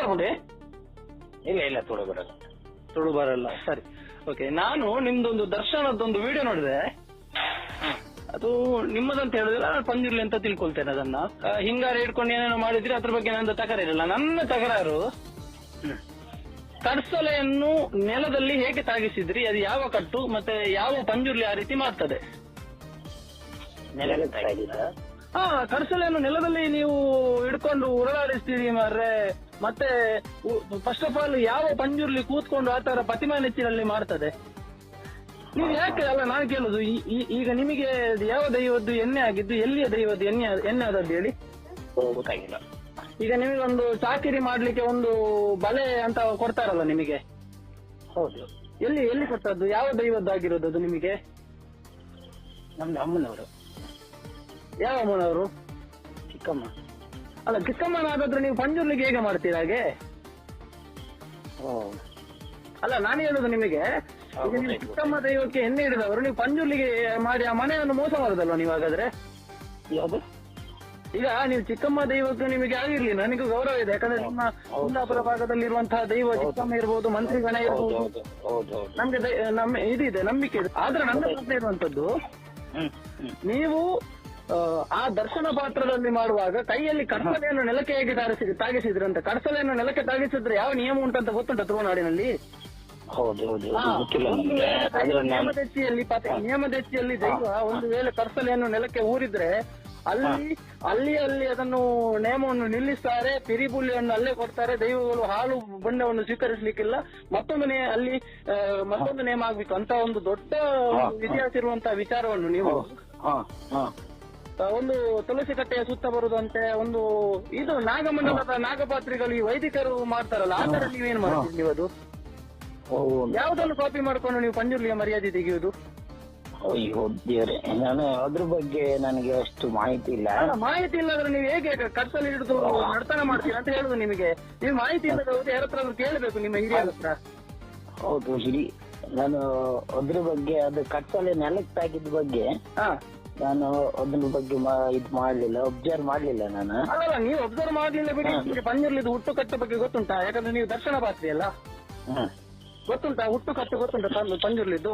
ಬರಬಹುದೇ? ಇಲ್ಲ ಇಲ್ಲ, ತುಳು ಬರಲ್ಲ. ತುಳು ಬರಲ್ಲ, ಸರಿ. ಓಕೆ, ನಾನು ನಿಮ್ದೊಂದು ದರ್ಶನದೊಂದು ವಿಡಿಯೋ ನೋಡಿದೆ. ಅದು ನಿಮ್ಮದಂತ ಹೇಳಿದ್ರೆ ನಾನು ಪಂಜುರ್ಲಿ ಅಂತ ತಿಳ್ಕೊಳ್ತೇನೆ ಅದನ್ನ. ಹಿಂಗಾರ ಹಿಡ್ಕೊಂಡು ಏನೇನೋ ಮಾಡಿದ್ರೆ ಅದ್ರ ಬಗ್ಗೆ ನಂದು ತಕರಾರಿಲ್ಲ. ನನ್ನ ತಕರಾರು, ಕಡ್ಸಲೆಯನ್ನು ನೆಲದಲ್ಲಿ ಹೇಗೆ ತಾಗಿಸಿದ್ರಿ? ಅದು ಯಾವ ಕಟ್ಟು ಮತ್ತೆ ಯಾವ ಪಂಜುರ್ಲಿ ಆ ರೀತಿ ಮಾಡ್ತದೆ? ನೆಲದಲ್ಲಿ ತಾಗಿದ? ಹಾ, ಕಡ್ಸಲೆಯನ್ನು ನೆಲದಲ್ಲಿ ನೀವು ಹಿಡ್ಕೊಂಡು ಉರುಳಾಡಿಸ್ತೀರಿ ಮಾರ್ರೆ. ಮತ್ತೆ ಫಸ್ಟ್ ಆಫ್ ಆಲ್ ಯಾವ ಪಂಜುರ್ಲಿ ಕೂತ್ಕೊಂಡು ಆತರ ಪ್ರತಿಮಾ ನೆಚ್ಚಿನಲ್ಲಿ ಮಾಡ್ತದೆ? ನೀವು ಯಾಕೆ? ಅಲ್ಲ, ನಾನು ಕೇಳುದು, ಈಗ ನಿಮಗೆ ಯಾವ ದೈವದ್ದು ಎಣ್ಣೆ ಆಗಿದ್ದು, ಎಲ್ಲಿಯ ದೈವದ್ದು ಎಣ್ಣೆ ಆದದ್ದು ಹೇಳಿ? ಗೊತ್ತಾಗಿಲ್ಲ. ಈಗ ನಿಮಗೊಂದು ಚಾಕಿರಿ ಮಾಡ್ಲಿಕ್ಕೆ ಒಂದು ಬಲೆ ಅಂತ ಕೊಡ್ತಾರಲ್ಲ ನಿಮಗೆ? ಹೌದು. ಎಲ್ಲಿ ಕೊಟ್ಟದ್ದು? ಯಾವ ದೈವದ್ದು ಆಗಿರೋದು ಅದು ನಿಮಗೆ? ನಮ್ದು ಅಮ್ಮನವರು. ಯಾವ ಅಮ್ಮನವರು? ಚಿಕ್ಕಮ್ಮ. ಅಲ್ಲ, ಚಿಕ್ಕಮ್ಮನಾದ್ರೆ ನೀವು ಪಂಜುರ್ಲಿಗೆ ಹೇಗೆ ಮಾಡ್ತೀರ ಹಾಗೆ? ಅಲ್ಲ, ನಾನು ಹೇಳುದು ನಿಮಗೆ, ಈಗ ನೀವು ಚಿಕ್ಕಮ್ಮ ದೈವಕ್ಕೆ ಎಣ್ಣೆ ಹಿಡಿದವರು, ನೀವು ಪಂಜುರ್ಲಿಗೆ ಮಾಡಿ ಆ ಮನೆಯನ್ನು ಮೋಸ ಮಾಡುದಲ್ವ ನೀವು ಹಾಗಾದ್ರೆ? ಯಾವುದು? ಈಗ ನೀವು ಚಿಕ್ಕಮ್ಮ ದೈವಕ್ಕೆ ನಿಮಗೆ ಆಗಿರ್ಲಿ, ನನಗೂ ಗೌರವ ಇದೆ. ಯಾಕಂದ್ರೆ ನಿಮ್ಮ ಕುಂದಾಪುರ ಭಾಗದಲ್ಲಿರುವಂತಹ ದೈವ ಚಿಕ್ಕಮ್ಮ ಇರ್ಬೋದು, ಮಂತ್ರಿ ಗಣ ಇರ್ಬೋದು, ನಮ್ಗೆ ಇದಿದೆ, ನಂಬಿಕೆ ಇದೆ. ಆದ್ರೆ ನನ್ನ ಪ್ರಶ್ನೆ ಇರುವಂತದ್ದು, ನೀವು ಆ ದರ್ಶನ ಪಾತ್ರದಲ್ಲಿ ಮಾಡುವಾಗ ಕೈಯಲ್ಲಿ ಕಡಸಲೆಯನ್ನು ನೆಲಕ್ಕೆ ಹೇಗೆ ತಾಗಿಸಿದ್ರಿ ಅಂತ? ಕಡಸಲೆಯನ್ನು ನೆಲಕ್ಕೆ ತಾಗಿಸಿದ್ರೆ ಯಾವ ನಿಯಮ ಉಂಟಂತ ಗೊತ್ತುಂಟ ತುಳುನಾಡಿನಲ್ಲಿ? ನಿಯಮದೆಚ್ಚಿಯಲ್ಲಿ ದೈವ ಒಂದು ವೇಳೆ ಕಡಸಲೆಯನ್ನು ನೆಲಕ್ಕೆ ಊರಿದ್ರೆ ಅಲ್ಲಿ ಅದನ್ನು ನೇಮವನ್ನು ನಿಲ್ಲಿಸ್ತಾರೆ, ಪಿರಿಬುಲಿಯನ್ನು ಅಲ್ಲೇ ಕೊಡ್ತಾರೆ. ದೈವಗಳು ಹಾಲು ಬಣ್ಣವನ್ನು ಸ್ವೀಕರಿಸಲಿಕ್ಕಿಲ್ಲ, ಮತ್ತೊಂದು ನೇಮ ಆಗ್ಬೇಕು ಅಂತ ಒಂದು ದೊಡ್ಡ ಇತಿಹಾಸ ಇರುವಂತಹ ವಿಚಾರವನ್ನು ನೀವು ಒಂದು ತುಳಸಿ ಕಟ್ಟೆಯ ಸುತ್ತ ಬರುದಂತೆ ಒಂದು ಇದು ನಾಗಮಂಡಲದ ನಾಗಪಾತ್ರಿಗಳು ಈ ವೈದಿಕರು ಮಾಡ್ತಾರಲ್ಲ, ಆ ತರ ನೀವೇನ್ ಮಾಡ್ತೀರಿ ನೀವು? ಅದು ಯಾವುದನ್ನು ಕಾಪಿ ಮಾಡ್ಕೊಂಡು ನೀವು ಪಂಜುರ್ಲಿಯ ಮರ್ಯಾದೆ ತೆಗೆಯುವುದು? ನಾನು ಅದ್ರ ಬಗ್ಗೆ ನನಗೆ ಅಷ್ಟು ಮಾಹಿತಿ ಇಲ್ಲ. ಮಾಹಿತಿ ಇಲ್ಲದ್ರೆ ನೀವು ಹೇಗೆ ಕಡ್ಸಲ್ಲಿ ಹಿಡಿದು ನರ್ತನ ಮಾಡ್ತೀರಾ ಅಂತ ಹೇಳುದು ನಿಮಗೆ? ನೀವು ಮಾಹಿತಿ ಇಲ್ಲದ ಯಾರ ಹತ್ರ ಕೇಳಬೇಕು, ನಿಮ್ಮ ಹಿರಿಯರ ಹತ್ರ. ಹೌದು, ನಾನು ಅದ್ರ ಬಗ್ಗೆ, ಅದು ಕಡ್ಸಲೆ ನೆಲಕ್ಕೆ ತಾಗಿದ ಬಗ್ಗೆ ನಾನು ಅದ್ರ ಬಗ್ಗೆ ಇದು ಮಾಡ್ಲಿಲ್ಲ, ಅಬ್ಸರ್ವ್ ಮಾಡ್ಲಿಲ್ಲ ನಾನು. ಅಲ್ಲ, ನೀವು ಅಬ್ಸರ್ವ್ ಮಾಡ್ಲಿಲ್ಲ ಬಿಡಿ. ಪಂಜುರ್ಲಿದು ಹುಟ್ಟು ಕಟ್ಟು ಬಗ್ಗೆ ಗೊತ್ತುಂಟಾ? ಯಾಕಂದ್ರೆ ನೀವು ದರ್ಶನ ಪಾತ್ರಿ ಅಲ್ಲ, ಗೊತ್ತುಂಟಾ? ಹುಟ್ಟು ಕಟ್ಟು ಗೊತ್ತುಂಟಾ ಪಂಜುರ್ಲಿದ್ದು?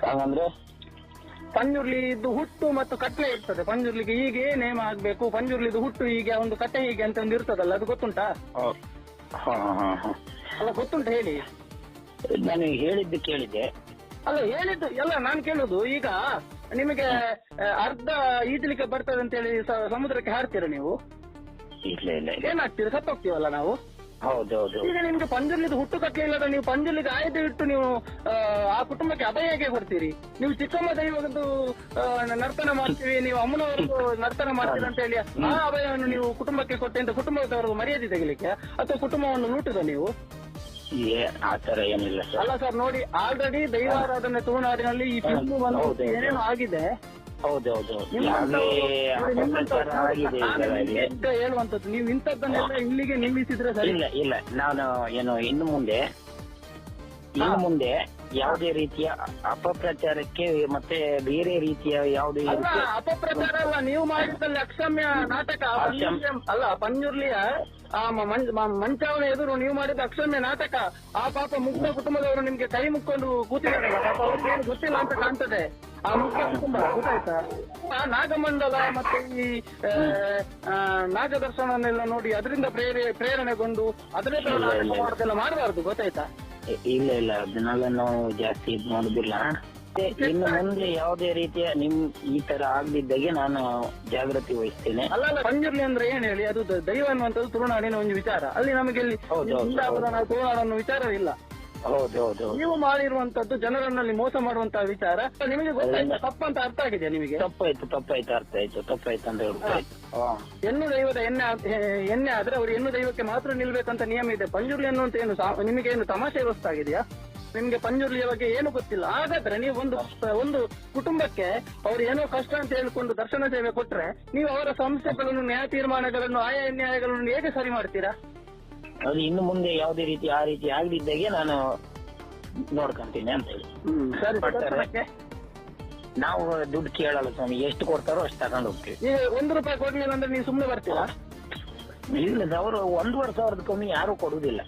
ಹಾಗಂದ್ರೆ ಪಂಜುರ್ಲಿದ್ದು ಹುಟ್ಟು ಮತ್ತು ಕಟ್ಟೆ ಇರ್ತದೆ. ಪಂಜುರ್ಲಿಗೆ ಹೀಗೆ ನೇಮ ಆಗ್ಬೇಕು, ಪಂಜುರ್ಲಿದ್ದು ಹುಟ್ಟು ಹೀಗೆ, ಒಂದು ಕಟ್ಟೆ ಹೀಗೆ ಅಂತ ಒಂದು ಇರ್ತದಲ್ಲ, ಅದು ಗೊತ್ತುಂಟಾ? ಅಲ್ಲ, ಗೊತ್ತುಂಟಾ ಹೇಳಿ? ನಾನು ಹೇಳಿದ್ದು ಕೇಳಿದ್ದೆ. ಅಲ್ಲ, ಹೇಳಿದ್ದು ಎಲ್ಲ ನಾನು ಕೇಳುದು. ಈಗ ನಿಮಗೆ ಅರ್ಧ ಈಜಲಿಕ್ಕೆ ಬರ್ತದೆ ಅಂತ ಹೇಳಿ ಸಮುದ್ರಕ್ಕೆ ಹಾರ್ತೀರ ನೀವು? ಇಲ್ಲ ಇಲ್ಲ, ಏನಾಗ್ತೀರ? ಸತ್ತೋಗ್ತೀವಲ್ಲ ನಾವು. ಹೌದೌದು. ಈಗ ನಿಮ್ಗೆ ಪಂಜುರ್ಲಿದ್ದು ಹುಟ್ಟು ಕಟ್ಟಲೆ ಇಲ್ಲದ ನೀವು ಪಂಜುರ್ಲಿಗೆ ಆಯ್ದು ಇಟ್ಟು ನೀವು ಆ ಕುಟುಂಬಕ್ಕೆ ಅಭಯ ಹೇಗೆ ಬರ್ತೀರಿ? ನೀವು ಚಿಕ್ಕಮ್ಮ ದೈವದ್ದು ನರ್ತನ ಮಾಡ್ತೀವಿ, ನೀವು ಅಮ್ಮನವರೆಗೂ ನರ್ತನ ಮಾಡ್ತೀರಿ ಅಂತ ಹೇಳಿ ಆ ಅಭಯವನ್ನು ನೀವು ಕುಟುಂಬಕ್ಕೆ ಕೊಟ್ಟೆ ಅಂತ ಕುಟುಂಬದವರೆಗೂ ಮರ್ಯಾದೆ ತೆಗಿಲಿಕ್ಕೆ, ಅಥವಾ ಕುಟುಂಬವನ್ನು ಲೂಟುದ ನೀವು? ಆತರ ಏನಿಲ್ಲ ಸರ್. ಅಲ್ಲ ಸರ್, ನೋಡಿ, ಆಲ್ರೆಡಿ ದೈವಾರಾಧನೆ ತುಳುನಾಡಿನಲ್ಲಿ ಈ ಫಿಲ್ಮ್ ಬಂದು ಏನೇನೋ ಆಗಿದೆ. ಹೌದೌದು, ಹೇಳುವಂತದ್ದು ನೀವು ಇಂಥದ್ದನ್ನೆಲ್ಲ ಇಲ್ಲಿಗೆ ನಿಲ್ಲಿಸಿದ್ರೆ ಸರಿ. ಇಲ್ಲ ಇಲ್ಲ, ನಾನು ಏನು ಇನ್ನು ಮುಂದೆ ಯಾವುದೇ ರೀತಿಯ ಅಪಪ್ರಚಾರಕ್ಕೆ ಮತ್ತೆ ಬೇರೆ ರೀತಿಯ ಯಾವುದೇ ಅಪಪ್ರಚಾರ ಅಲ್ಲ. ನೀವು ಮಾಡಿದಲ್ಲಿ ಅಕ್ಷಮ್ಯ ನಾಟಕ ಅಲ್ಲ, ಪಂಜುರ್ಲಿಯ ಮಂಚಾವಣೆ ಎದುರು ನೀವು ಮಾಡಿದ ಅಕ್ಷಮ್ಯ ನಾಟಕ. ಆ ಪಾಪ ಮುಗ್ಧ ಕುಟುಂಬದವರು ನಿಮ್ಗೆ ಕೈ ಮುಕ್ಕೊಂಡು ಕೂತಿದಾರಲ್ಲ, ಪಾಪ ಅವ್ರಿಗೇನು ಗೊತ್ತಿಲ್ಲ ಅಂತ ಕಾಣ್ತದೆ. ಆ ಮುಖ್ಯ ಕುಟುಂಬ ಗೊತ್ತಾಯ್ತಾ? ಆ ನಾಗಮಂಡಲ ಮತ್ತೆ ಈ ನಾಗದರ್ಶನನ್ನೆಲ್ಲ ನೋಡಿ ಅದರಿಂದ ಪ್ರೇರಣೆಗೊಂಡು ಅದನ್ನೇ ಮಾಡೋದೆಲ್ಲ ಮಾಡಬಾರ್ದು, ಗೊತ್ತಾಯ್ತಾ? ಇಲ್ಲ ಇಲ್ಲ, ಅದನ್ನೆಲ್ಲ ನಾವು ಜಾಸ್ತಿ ಇದು ಮಾಡುದಿಲ್ಲ. ಇನ್ನು ಮುಂದೆ ಯಾವುದೇ ರೀತಿಯ ಈ ತರ ಆಗದಿದ್ದಾಗೆ ನಾನು ಜಾಗೃತಿ ವಹಿಸ್ತೇನೆ. ಅಲ್ಲ, ಪಂಜುರ್ಲಿ ಅಂದ್ರೆ ಏನ್ ಹೇಳಿ, ಅದು ದೈವ ಅನ್ನುವಂಥದ್ದು ತುಳುನಾಡಿನ ಒಂದು ವಿಚಾರ. ಅಲ್ಲಿ ನಮಗೆ ತುಳುನಾಡನ್ನು ವಿಚಾರ ಇಲ್ಲ. ಹೌದೌದು, ನೀವು ಮಾಡಿರುವಂತದ್ದು ಜನರನ್ನಲ್ಲಿ ಮೋಸ ಮಾಡುವಂತಹ ವಿಚಾರ. ನಿಮಗೆ ಗೊತ್ತಾಯ್ತು ತಪ್ಪಂತ ಅರ್ಥ ಆಗಿದೆ ನಿಮಗೆ? ತಪ್ಪಾಯ್ತು ಅಂತ ಹೇಳ್ತಾರೆ. ಹೆಣ್ಣು ದೈವದ ಎಣ್ಣೆ ಆದ್ರೆ ಅವ್ರು ಹೆಣ್ಣು ದೈವಕ್ಕೆ ಮಾತ್ರ ನಿಲ್ಬೇಕಂತ ನಿಯಮ ಇದೆ. ಪಂಜುರ್ಲಿ ಅನ್ನುವಂತ ಏನು ನಿಮಗೆ ಏನು ತಮಾಷೆ ಗೊತ್ತಾಗಿದೆಯಾ? ನಿಮ್ಗೆ ಪಂಜುರ್ಲಿಯ ಬಗ್ಗೆ ಏನು ಗೊತ್ತಿಲ್ಲ. ಹಾಗಾದ್ರೆ ನೀವು ಒಂದು ಕುಟುಂಬಕ್ಕೆ ಅವ್ರು ಏನೋ ಕಷ್ಟ ಅಂತ ಹೇಳ್ಕೊಂಡು ದರ್ಶನ ಸೇವೆ ಕೊಟ್ರೆ ನೀವು ಅವರ ಸಮಸ್ಯೆಗಳನ್ನು, ನ್ಯಾಯ ತೀರ್ಮಾನಗಳನ್ನು, ಆಯಾ ನ್ಯಾಯಗಳನ್ನು ಹೇಗೆ ಸರಿ ಮಾಡ್ತೀರಾ? ಅದು ಇನ್ನು ಮುಂದೆ ಯಾವುದೇ ರೀತಿ ಆ ರೀತಿ ಆಗದಿದ್ದಾಗೆ ನಾನು ನೋಡ್ಕೊಂತೀನಿ ಅಂತ ಹೇಳಿ. ನಾವು ದುಡ್ಡು ಕೇಳಲ್ಲ ಸ್ವಾಮಿ, ಎಷ್ಟು ಕೊಡ್ತಾರೋ ಅಷ್ಟು ತಗೊಂಡು ಹೋಗ್ತೀವಿ. ಈಗ 1 ರೂಪಾಯಿ ಕೊಡ್ಲಿಲ್ಲ ಅಂದ್ರೆ ನೀವು ಸುಮ್ಮನೆ ಬರ್ತೀರಾ? ಇಲ್ಲ ಅವರು 1,500 ಕಮ್ಮಿ ಯಾರು ಕೊಡುದಿಲ್ಲ.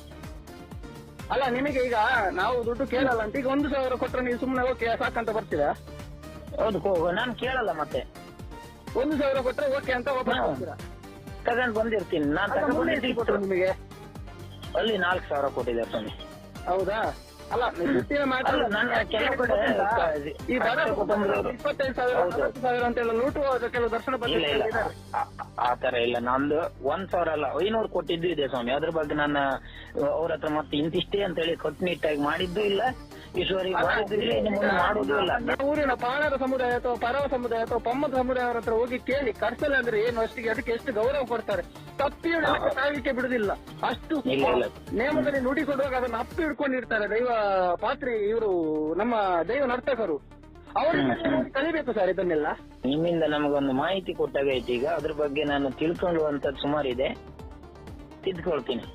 ಅಲ್ಲ ನಿಮಗೆ ಈಗ ನಾವು ದುಡ್ಡು ಕೇಳಲ್ಲ ಅಂತ ಈಗ 1,000 ಕೊಟ್ರೆ ನೀವು ಸುಮ್ಮನೆ ಓಕೆ ಸಾಕಂತ ಬರ್ತೀರಾ? ಹೌದು, ನಾನು ಕೇಳಲ್ಲ ಮತ್ತೆ. 1,000 ಕೊಟ್ರೆ ಓಕೆ ಅಂತ ವಾಪಸ್ ಬರ್ತೀರಾ? ತಗೊಂಡ್ ಬಂದಿರ್ತೀನಿ ನಾನು. ಕೊಟ್ಟರು ನಿಮಗೆ ಅಲ್ಲಿ 4,000 ಕೊಟ್ಟಿದ್ದಾರೆ ಸ್ವಾಮಿ. ಹೌದಾ? ಅಲ್ಲ ಈ ಬಡ 25,000 40,000 ಅಂತೆಲ್ಲ ಲೂಟುವ ಕೆಲವು ದರ್ಶನ ಆತರ ಇಲ್ಲ. ನಂದು 1,000 ಅಲ್ಲ 500 ಕೊಟ್ಟಿದ್ದು ಇದೆ ಸ್ವಾಮಿ. ಅದ್ರ ಬಗ್ಗೆ ನಾನು ಅವ್ರ ಹತ್ರ ಮತ್ತೆ ಇಂತಿಷ್ಟೇ ಅಂತ ಹೇಳಿ ಕಟ್ಟುನಿಟ್ಟಾಗಿ ಮಾಡಿದ್ದು ಇಲ್ಲ, ಈಶ್ವರಿಗೆ ಮಾಡಿದ್ದು ಇಲ್ಲ, ಇನ್ನು ಮುಂದೆ ಮಾಡುವುದೂ ಇಲ್ಲ. ಊರಿನ ಪಾಣರ ಸಮುದಾಯ ಅಥವಾ ಪರವ ಸಮುದಾಯ ಅಥವಾ ಪಮ್ಮದ ಸಮುದಾಯರ ಹತ್ರ ಹೋಗಿ ಕೇಳಿ ಕರ್ಸಲ್ಲ ಅಂದ್ರೆ ಏನು, ಅಷ್ಟಿಗೆ ಅದಕ್ಕೆ ಎಷ್ಟು ಗೌರವ ಕೊಡ್ತಾರೆ. ತಪ್ಪಿ ಸಾಗಲಿಕ್ಕೆ ಬಿಡುದಿಲ್ಲ. ಅಷ್ಟು ನೇಮದಲ್ಲಿ ನುಡಿ ಕೊಡುವಾಗ ಅದನ್ನ ಅಪ್ಪಿ ಹಿಡ್ಕೊಂಡಿರ್ತಾರೆ ದೈವ ಪಾತ್ರಿ, ಇವರು ನಮ್ಮ ದೈವ ನರ್ತಕರು. ಅವರು ಕಲಿಬೇಕು ಸರ್ ಇದನ್ನೆಲ್ಲ. ನಿಮ್ಮಿಂದ ನಮಗೊಂದು ಮಾಹಿತಿ ಕೊಟ್ಟಾಗೈತಿ. ಈಗ ಅದ್ರ ಬಗ್ಗೆ ನಾನು ತಿಳ್ಕೊಳ್ಳುವಂತದ್ದು ಸುಮಾರಿದೆ, ತಿದ್ಕೊಳ್ತೀನಿ.